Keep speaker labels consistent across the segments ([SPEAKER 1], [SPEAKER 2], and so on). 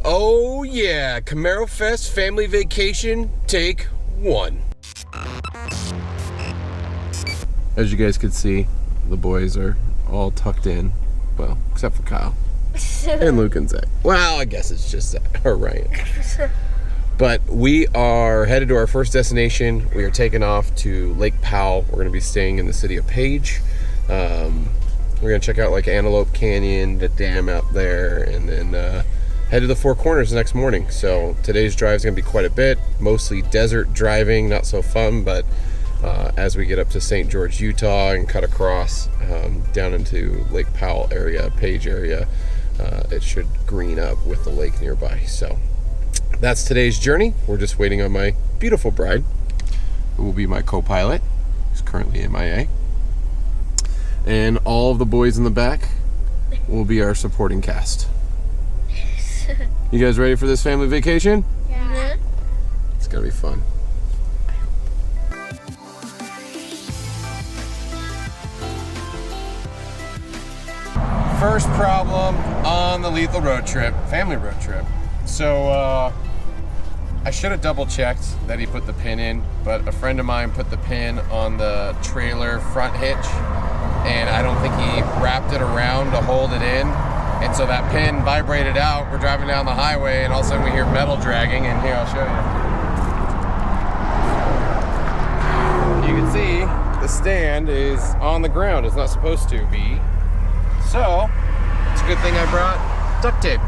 [SPEAKER 1] Oh yeah, CamaroFest family vacation, take 1. As you guys can see, the boys are all tucked in. Well, except for Kyle. And Luke and Zach. Well, I guess it's just Zach, or Ryan. But we are headed to our first destination. We are taking off to Lake Powell. We're gonna be staying in the city of Page. We're gonna check out like Antelope Canyon, the dam out there, and then head to the Four Corners the next morning. So today's drive is gonna be quite a bit, mostly desert driving, not so fun, but as we get up to St. George, Utah and cut across down into Lake Powell area, Page area, it should green up with the lake nearby. So that's today's journey. We're just waiting on my beautiful bride, who will be my co-pilot. He's currently MIA. And all of the boys in the back will be our supporting cast. You guys ready for this family vacation?
[SPEAKER 2] Yeah.
[SPEAKER 1] It's gonna be fun. First problem on the lethal road trip, family road trip. So I should have double checked that he put the pin in, but a friend of mine put the pin on the trailer front hitch, and I don't think he wrapped it around to hold it in. And so that pin vibrated out. We're driving down the highway and all of a sudden we hear metal dragging, and here, I'll show you. You can see the stand is on the ground. It's not supposed to be. So it's a good thing I brought duct tape,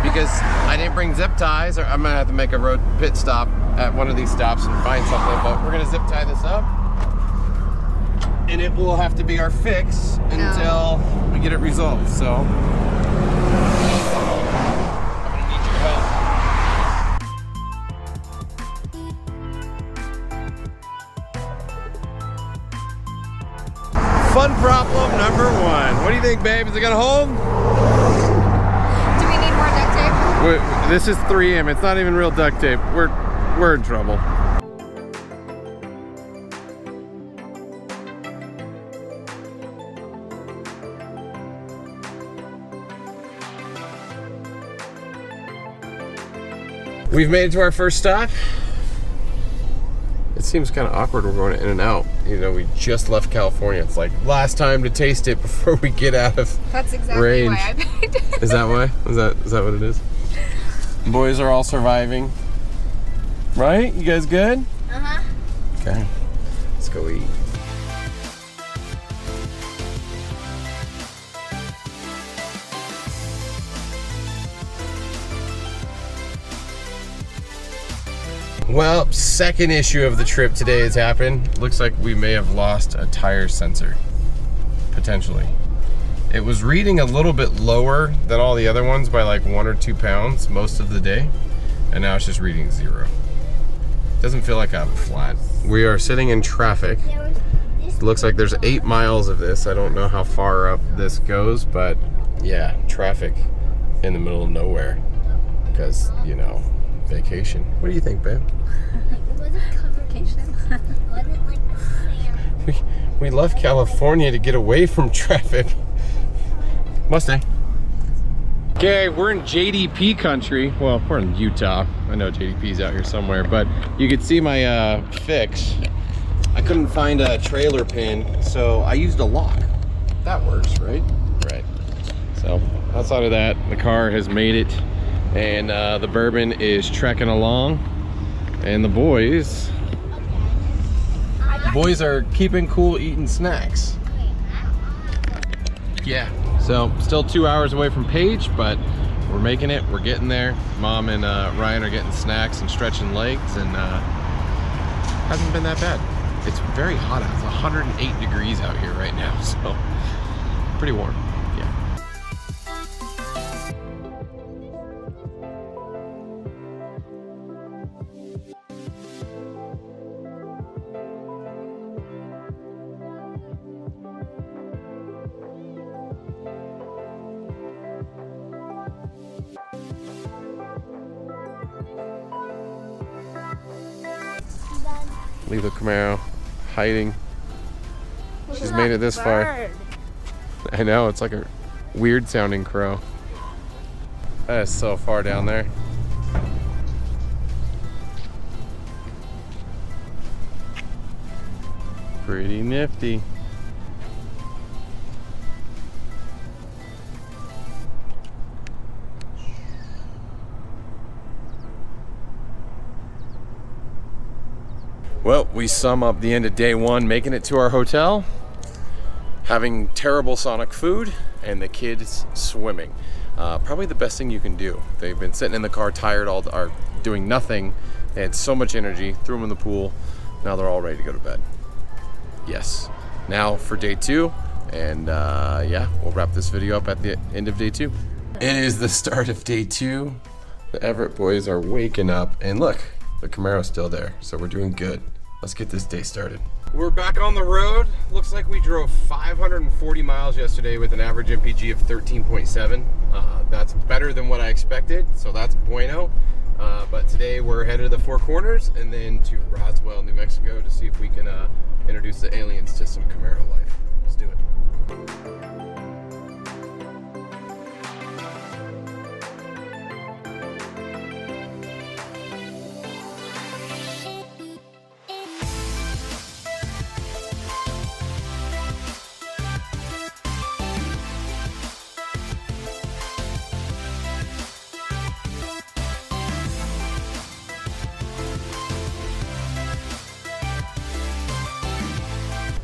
[SPEAKER 1] because I didn't bring zip ties, or I'm gonna have to make a road pit stop at one of these stops and find something, but we're gonna zip tie this up. And it will have to be our fix until we get it resolved. So I'm gonna need your help. Fun problem number 1. What do you think, babe? Is it gonna hold?
[SPEAKER 2] Do we need more duct tape?
[SPEAKER 1] This is 3M. It's not even real duct tape. We're in trouble. We've made it to our first stop. It seems kind of awkward we're going in and out. You know, we just left California. It's like last time to taste it before we get out of
[SPEAKER 2] That's exactly
[SPEAKER 1] range.
[SPEAKER 2] why I picked it.
[SPEAKER 1] Is that why? Is that what it is? Boys are all surviving. Right? You guys good?
[SPEAKER 2] Uh-huh.
[SPEAKER 1] Okay. Let's go eat. Well, second issue of the trip today has happened. Looks like we may have lost a tire sensor, potentially. It was reading a little bit lower than all the other ones by like 1 or 2 pounds most of the day, and now it's just reading 0. Doesn't feel like I'm flat. We are sitting in traffic. It looks like there's 8 miles of this. I don't know how far up this goes, but yeah, traffic in the middle of nowhere, because, you know, vacation. What do you think, babe?
[SPEAKER 2] It was a vacation. Wasn't like the same.
[SPEAKER 1] We left California to get away from traffic. Mustang. Okay, we're in JDP country. Well, we're in Utah. I know JDP's out here somewhere, but you could see my fix. I couldn't find a trailer pin, so I used a lock. That works, right? Right. So outside of that, the car has made it. And the Bourbon is trekking along, and the boys are keeping cool, eating snacks. Yeah, so still 2 hours away from Page, but we're making it, we're getting there. Mom and Ryan are getting snacks and stretching legs, and hasn't been that bad. It's very hot out. It's 108 degrees out here right now, so pretty warm. Leave the Camaro hiding. She's made it this far. I know, it's like a weird sounding crow. That is so far down there. Pretty nifty. Well, we sum up the end of day one, making it to our hotel, having terrible Sonic food, and the kids swimming. Probably the best thing you can do. They've been sitting in the car tired, or doing nothing. They had so much energy, threw them in the pool. Now they're all ready to go to bed. Yes. Now for day two, and yeah, we'll wrap this video up at the end of day two. It is the start of day two. The Everett boys are waking up, and look, the Camaro's still there, so we're doing good. Let's get this day started. We're back on the road. Looks like we drove 540 miles yesterday with an average MPG of 13.7. That's better than what I expected, so that's bueno. But today we're headed to the Four Corners and then to Roswell, New Mexico to see if we can introduce the aliens to some Camaro life. Let's do it.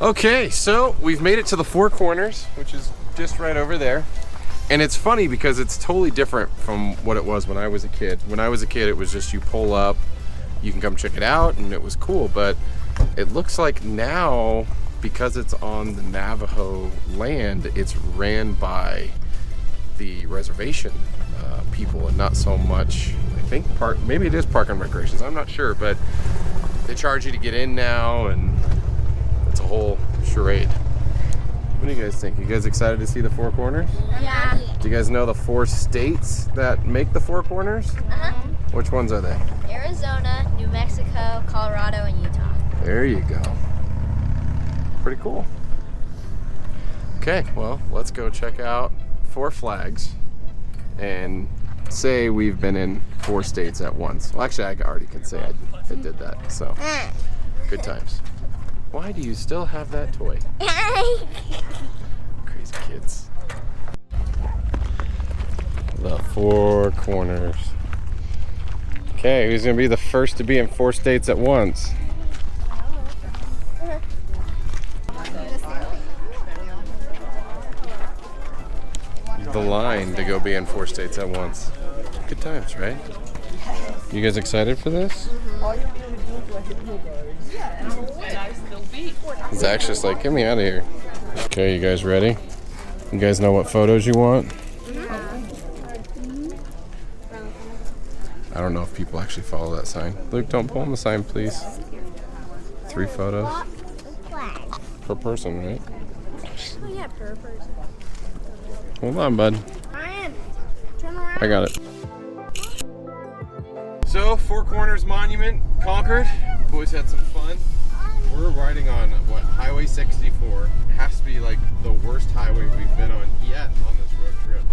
[SPEAKER 1] Okay, so we've made it to the Four Corners, which is just right over there. And it's funny because it's totally different from what it was when I was a kid. When I was a kid, it was just you pull up, you can come check it out, and it was cool. But it looks like now, because it's on the Navajo land, it's ran by the reservation people and not so much, I think, maybe it is Park and Recreations, I'm not sure, but they charge you to get in now, and it's a whole charade. What do you guys think? You guys excited to see the Four Corners?
[SPEAKER 2] Yeah.
[SPEAKER 1] Do you guys know the 4 states that make the Four Corners?
[SPEAKER 2] Uh-huh.
[SPEAKER 1] Which ones are they?
[SPEAKER 2] Arizona, New Mexico, Colorado, and Utah.
[SPEAKER 1] There you go. Pretty cool. Okay, well, let's go check out 4 flags and say we've been in 4 states at once. Well, actually, I already can say I did that, so good times. Why do you still have that toy? Crazy kids. The Four Corners. Okay, who's gonna be the first to be in 4 states at once? The line to go be in 4 states at once. Good times, right? You guys excited for this? Zach's just like, get me out of here. Okay, you guys ready? You guys know what photos you want? I don't know if people actually follow that sign. Luke, don't pull on the sign, please. 3 photos. Per person, right?
[SPEAKER 2] Oh yeah, per person.
[SPEAKER 1] Hold on, bud.
[SPEAKER 2] Ryan, turn around.
[SPEAKER 1] I got it. So, Four Corners Monument conquered. Boys had some fun. We're riding on, what, Highway 64. It has to be like the worst highway we've been on yet on this road trip.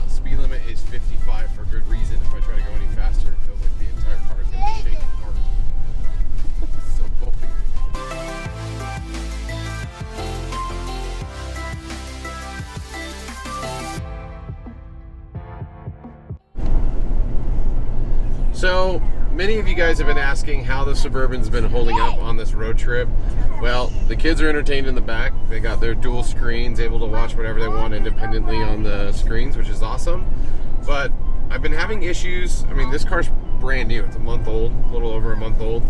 [SPEAKER 1] Speed limit is 55 for good reason. If I try to go any faster, it feels like the entire car is going to shake apart. It's so bumpy. So, many of you guys have been asking how the Suburban's been holding up on this road trip. Well, the kids are entertained in the back. They got their dual screens, able to watch whatever they want independently on the screens, which is awesome. But I've been having issues. I mean, this car's brand new. It's a month old, a little over a month old.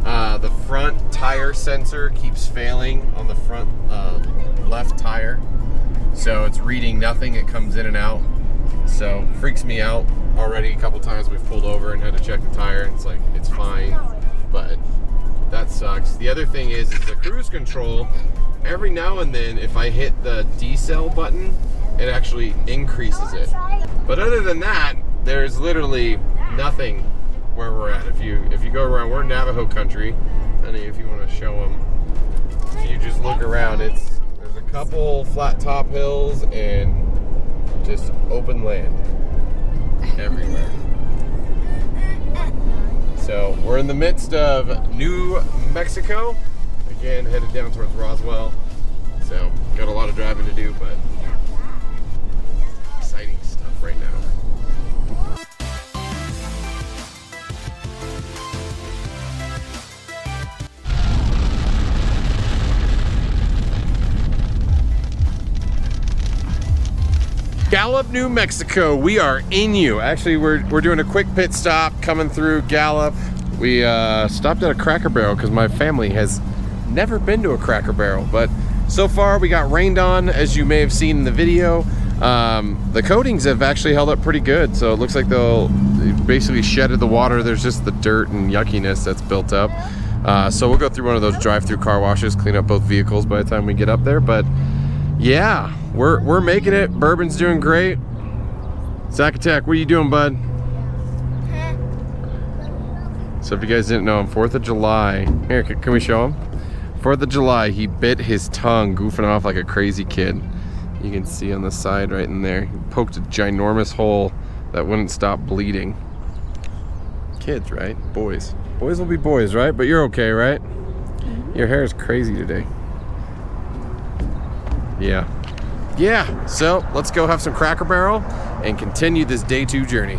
[SPEAKER 1] The front tire sensor keeps failing on the front left tire. So it's reading nothing. It comes in and out. So freaks me out. Already a couple times we've pulled over and had to check the tire, and it's like, it's fine, but that sucks. The other thing is the cruise control. Every now and then, if I hit the decel button, it actually increases it. But other than that, there's literally nothing where we're at. If you go around, we're in Navajo country. Honey, if you want to show them, if you just look around, there's a couple flat top hills and just open land. everywhere. So we're in the midst of New Mexico. Again, headed down towards Roswell. So got a lot of driving to do, but exciting stuff right now. Gallup, New Mexico. We are in you. Actually, we're doing a quick pit stop coming through Gallup. We stopped at a Cracker Barrel because my family has never been to a Cracker Barrel, but so far we got rained on, as you may have seen in the video. The coatings have actually held up pretty good, so it looks like they basically shedded the water. There's just the dirt and yuckiness that's built up. So we'll go through one of those drive-through car washes, clean up both vehicles by the time we get up there. But yeah, we're making it. Bourbon's doing great. Zacatech, what are you doing, bud? So if you guys didn't know, on 4th of July, here, can we show him? 4th of July, he bit his tongue goofing off like a crazy kid. You can see on the side right in there. He poked a ginormous hole that wouldn't stop bleeding. Kids, right? Boys. Boys will be boys, right? But you're okay, right? Your hair is crazy today. Yeah. Yeah, so let's go have some Cracker Barrel and continue this day 2 journey.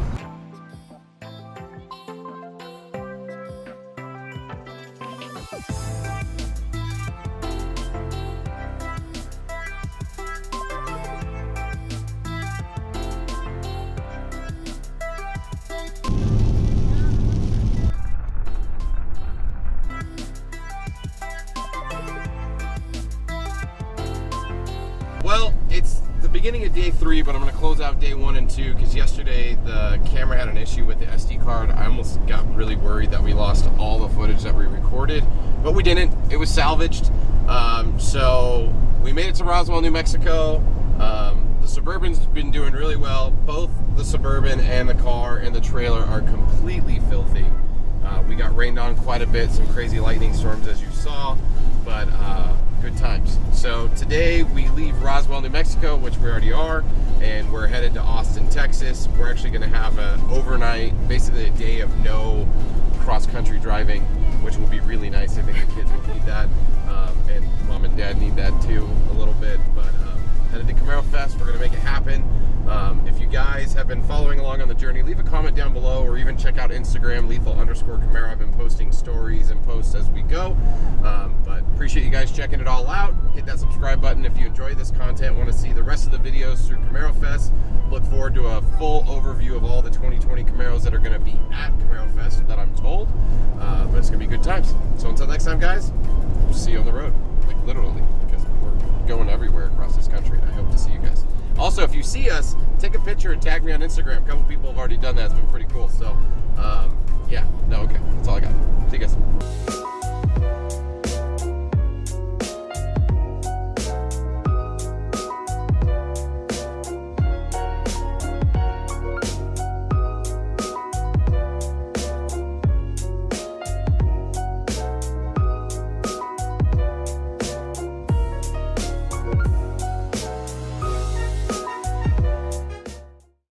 [SPEAKER 1] Well, it's the beginning of day 3, but I'm going to close out day 1 and 2 because yesterday the camera had an issue with the SD card. I almost got really worried that we lost all the footage that we recorded, but we didn't. It was salvaged. So we made it to Roswell, New Mexico. The Suburban's been doing really well. Both the Suburban and the car and the trailer are completely filthy. We got rained on quite a bit, some crazy lightning storms as you saw, but good times. So today we leave Roswell, New Mexico, which we already are, and we're headed to Austin, Texas. We're actually going to have an overnight, basically a day of no cross-country driving, which will be really nice. I think the kids will need that, and mom and dad need that too a little bit. But headed to CamaroFest, we're going to make it happen. If you guys have been following along on the journey, leave a comment down below, or even check out Instagram, lethal_Camaro. I've been posting stories and posts as we go. But appreciate you guys checking it all out. Hit that subscribe button if you enjoy this content, want to see the rest of the videos through CamaroFest. Look forward to a full overview of all the 2020 Camaros that are going to be at CamaroFest that I'm told. But it's going to be good times. So until next time, guys, see you on the road. Like literally, because we're going everywhere across this country, and I hope to see you guys. Also, if you see us, take a picture and tag me on Instagram. A couple people have already done that. It's been pretty cool. So, yeah. No, okay. That's all I got. See you guys.